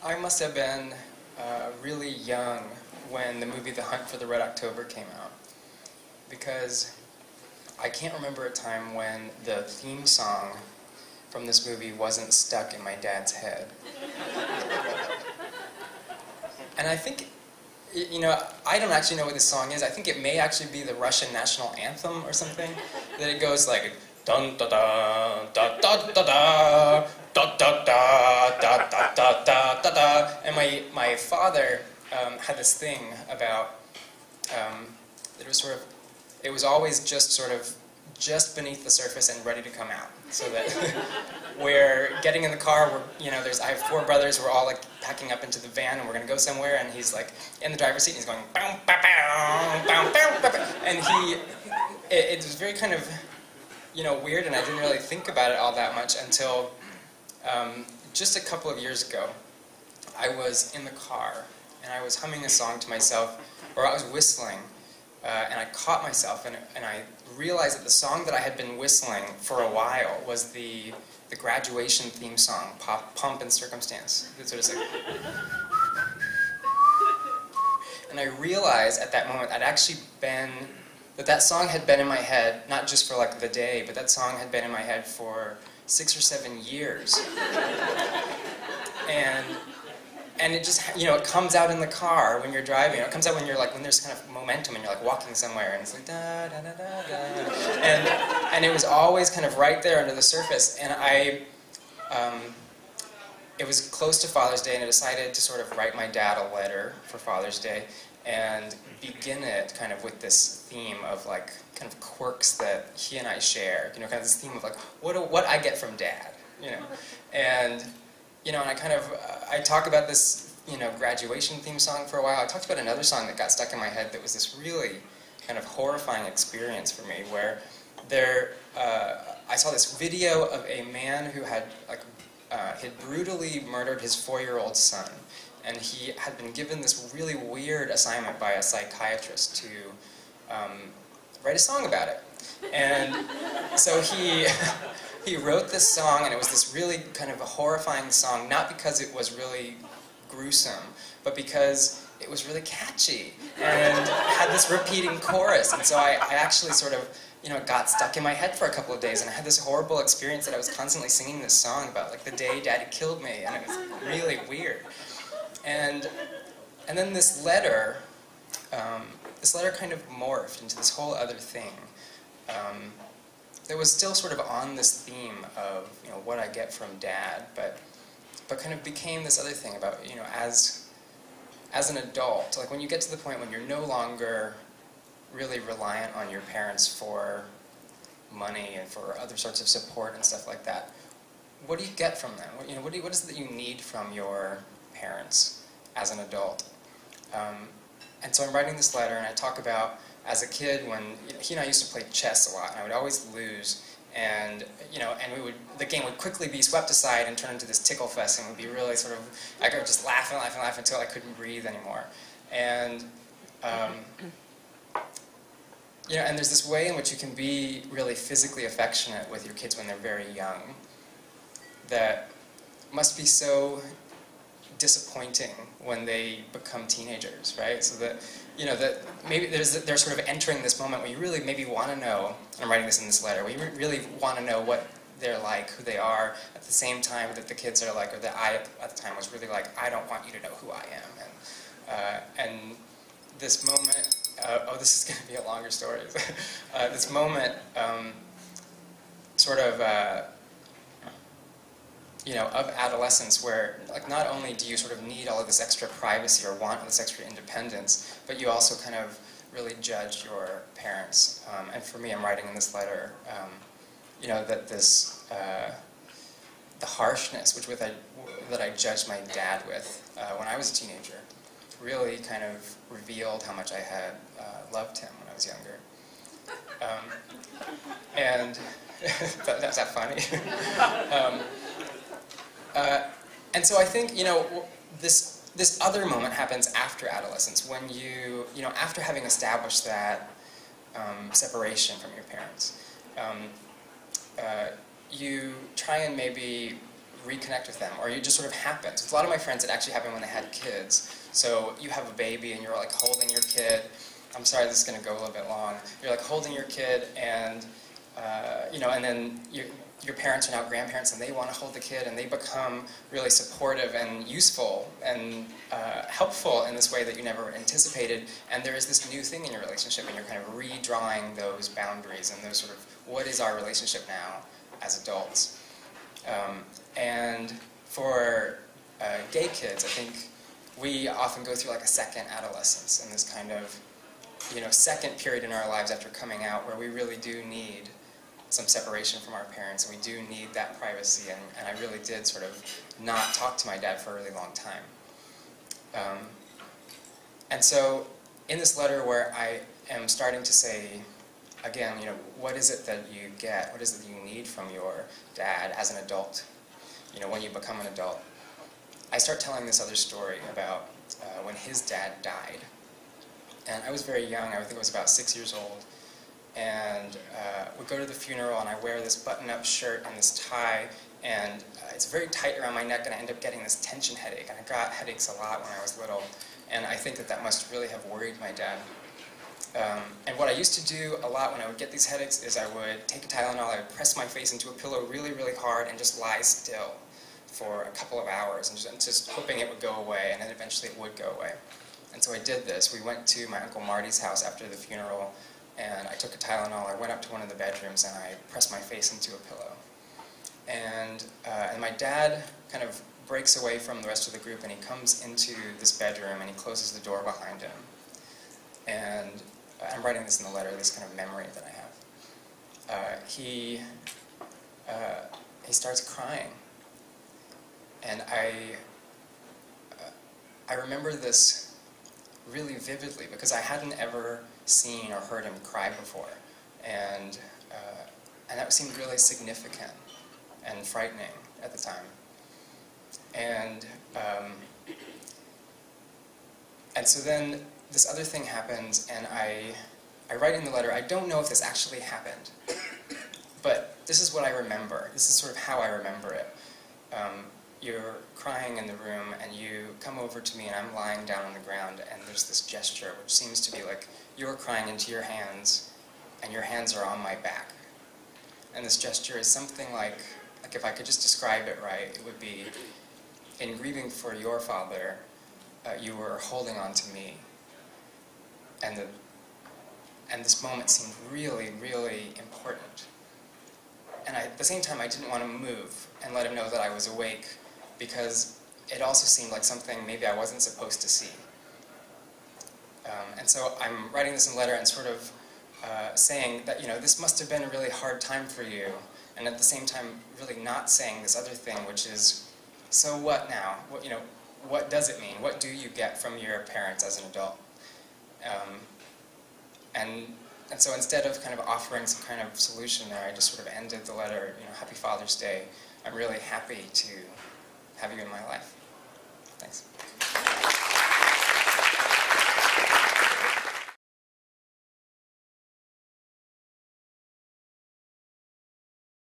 I must have been really young when the movie The Hunt for the Red October came out, because I can't remember a time when the theme song from this movie wasn't stuck in my dad's head. And I think, you know, I don't actually know what this song is. I think it may actually be the Russian national anthem or something. That it goes like dun da da da da da da da da da da da da da da da. And my father had this thing about it was always just beneath the surface and ready to come out. So that we're getting in the car, I have 4 brothers, we're all like packing up into the van and we're going to go somewhere, and he's like in the driver's seat and he's going bow, bow, bow, bow, bow, bow, bow. And it was very kind of, weird, and I didn't really think about it all that much until just a couple of years ago. I was in the car and I was humming a song to myself, or I was whistling, and I caught myself, and I realized that the song that I had been whistling for a while was the graduation theme song, Pomp and Circumstance. It's sort of like, and I realized at that moment that song had been in my head, not just for like the day, but that song had been in my head for 6 or 7 years. And it just, it comes out in the car when you're driving. It comes out when when there's kind of momentum and you're like walking somewhere, and it's like da da da da da. And it was always kind of right there under the surface. And it was close to Father's Day, and I decided to sort of write my dad a letter for Father's Day and begin it kind of with this theme of like kind of quirks that he and I share. Kind of this theme of like what I get from Dad. And I talk about this, graduation theme song for a while. I talked about another song that got stuck in my head that was this really kind of horrifying experience for me, where I saw this video of a man who had brutally murdered his 4-year-old son, and he had been given this really weird assignment by a psychiatrist to write a song about it. And so he wrote this song, and it was this really kind of a horrifying song, not because it was really gruesome, but because it was really catchy and had this repeating chorus. And so I actually sort of, it got stuck in my head for a couple of days, and I had this horrible experience that I was constantly singing this song about like the day Daddy killed me, and it was really weird. And then this letter kind of morphed into this whole other thing. That was still sort of on this theme of what I get from Dad, but kind of became this other thing about as an adult, like when you get to the point when you're no longer really reliant on your parents for money and for other sorts of support and stuff like that. What do you get from them? What is it that you need from your parents as an adult? And so I'm writing this letter, and I talk about as a kid when he and I used to play chess a lot, and I would always lose, and the game would quickly be swept aside and turn into this tickle fest, and would be really sort of, I could just laugh and laugh and laugh until I couldn't breathe anymore. And and there's this way in which you can be really physically affectionate with your kids when they're very young that must be so disappointing when they become teenagers, right? So that that maybe they're sort of entering this moment where you really maybe want to know, and I'm writing this in this letter, where you really want to know what they're like, who they are, at the same time that the kids are like, or that I at the time was really like, I don't want you to know who I am. And this moment, this is going to be a longer story. This moment of adolescence, where like not only do you sort of need all of this extra privacy or want all this extra independence, but you also kind of really judge your parents. And for me, I'm writing in this letter, that this the harshness that I judged my dad with when I was a teenager really kind of revealed how much I had loved him when I was younger. And that's not funny. And so I think, this other moment happens after adolescence, when after having established that separation from your parents, you try and maybe reconnect with them, or you just sort of happen. So a lot of my friends, it actually happened when they had kids. So you have a baby and you're like holding your kid. I'm sorry, this is going to go a little bit long. You're like holding your kid, and you know, and then your parents are now grandparents, and they want to hold the kid, and they become really supportive and useful and helpful in this way that you never anticipated. And there is this new thing in your relationship, and you're kind of redrawing those boundaries and those sort of, what is our relationship now as adults? And for gay kids, I think we often go through like a second adolescence and this kind of, you know, second period in our lives after coming out where we really do need some separation from our parents, and we do need that privacy, and I really did sort of not talk to my dad for a really long time. And so in this letter where I am starting to say, again, you know, what is it that you get, what is it that you need from your dad as an adult, you know, when you become an adult, I start telling this other story about when his dad died. And I was very young, I think I was about 6 years old, and we go to the funeral, and I wear this button-up shirt and this tie, and it's very tight around my neck, and I end up getting this tension headache, and I got headaches a lot when I was little, and I think that that must really have worried my dad. And what I used to do a lot when I would get these headaches is I would take a Tylenol, I would press my face into a pillow really, really hard and just lie still for a couple of hours, and just hoping it would go away, and then eventually it would go away. And so I did this. We went to my Uncle Marty's house after the funeral, and I took a Tylenol, I went up to one of the bedrooms, and I pressed my face into a pillow. And my dad kind of breaks away from the rest of the group, and he comes into this bedroom, and he closes the door behind him. And I'm writing this in the letter, this kind of memory that I have. He starts crying. And I remember this really vividly because I hadn't ever seen or heard him cry before, and that seemed really significant and frightening at the time. And so then this other thing happens, and I write in the letter, I don't know if this actually happened, but this is what I remember. This is sort of how I remember it. You're crying in the room, and you come over to me, and I'm lying down on the ground, and there's this gesture, which seems to be like you're crying into your hands, and your hands are on my back. And this gesture is something like if I could just describe it right, it would be, in grieving for your father, you were holding on to me. And this moment seemed really, really important. And at the same time, I didn't want to move and let him know that I was awake, because it also seemed like something maybe I wasn't supposed to see. And so I'm writing this in a letter and sort of saying that, you know, this must have been a really hard time for you, and at the same time really not saying this other thing, which is, so what now? What, you know, what does it mean? What do you get from your parents as an adult? And so instead of kind of offering some kind of solution there, I just sort of ended the letter, you know, Happy Father's Day. I'm really happy to have you in my life. Thanks.